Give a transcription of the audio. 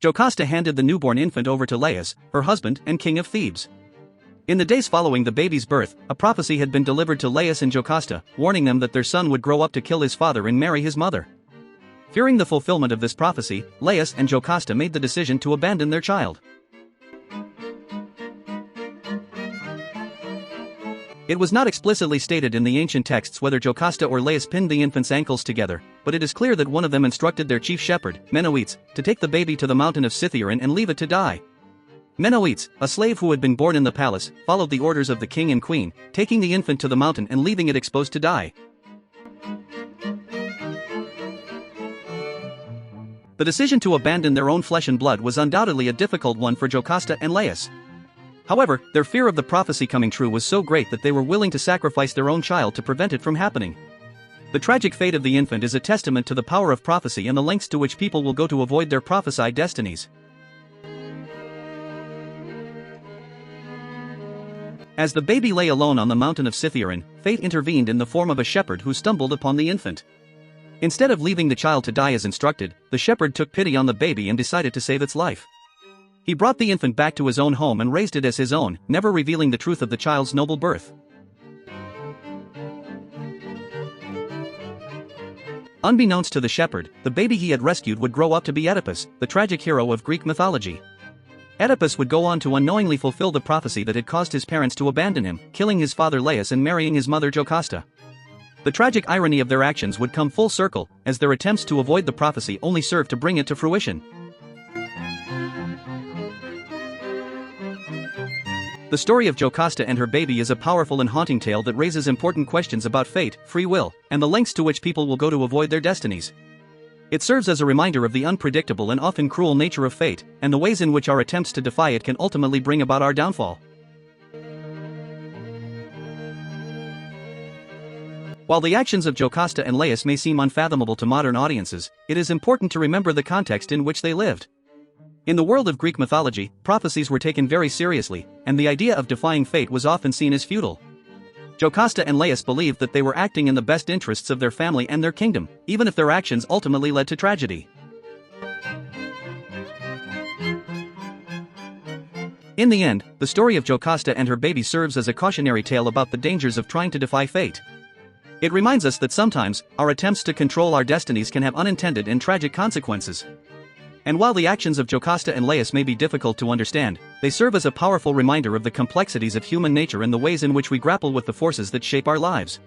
Jocasta handed the newborn infant over to Laius, her husband and King of Thebes. In the days following the baby's birth, a prophecy had been delivered to Laius and Jocasta, warning them that their son would grow up to kill his father and marry his mother. Fearing the fulfillment of this prophecy, Laius and Jocasta made the decision to abandon their child. It was not explicitly stated in the ancient texts whether Jocasta or Laius pinned the infant's ankles together, but it is clear that one of them instructed their chief shepherd, Menoetes, to take the baby to the mountain of Cithaeron and leave it to die. Menoetes, a slave who had been born in the palace, followed the orders of the king and queen, taking the infant to the mountain and leaving it exposed to die. The decision to abandon their own flesh and blood was undoubtedly a difficult one for Jocasta and Laius. However, their fear of the prophecy coming true was so great that they were willing to sacrifice their own child to prevent it from happening. The tragic fate of the infant is a testament to the power of prophecy and the lengths to which people will go to avoid their prophesied destinies. As the baby lay alone on the mountain of Cithaeron, fate intervened in the form of a shepherd who stumbled upon the infant. Instead of leaving the child to die as instructed, the shepherd took pity on the baby and decided to save its life. He brought the infant back to his own home and raised it as his own, never revealing the truth of the child's noble birth. Unbeknownst to the shepherd, the baby he had rescued would grow up to be Oedipus, the tragic hero of Greek mythology. Oedipus would go on to unknowingly fulfill the prophecy that had caused his parents to abandon him, killing his father Laius and marrying his mother Jocasta. The tragic irony of their actions would come full circle, as their attempts to avoid the prophecy only served to bring it to fruition. The story of Jocasta and her baby is a powerful and haunting tale that raises important questions about fate, free will, and the lengths to which people will go to avoid their destinies. It serves as a reminder of the unpredictable and often cruel nature of fate, and the ways in which our attempts to defy it can ultimately bring about our downfall. While the actions of Jocasta and Laius may seem unfathomable to modern audiences, it is important to remember the context in which they lived. In the world of Greek mythology, prophecies were taken very seriously, and the idea of defying fate was often seen as futile. Jocasta and Laius believed that they were acting in the best interests of their family and their kingdom, even if their actions ultimately led to tragedy. In the end, the story of Jocasta and her baby serves as a cautionary tale about the dangers of trying to defy fate. It reminds us that sometimes, our attempts to control our destinies can have unintended and tragic consequences. And while the actions of Jocasta and Laius may be difficult to understand, they serve as a powerful reminder of the complexities of human nature and the ways in which we grapple with the forces that shape our lives.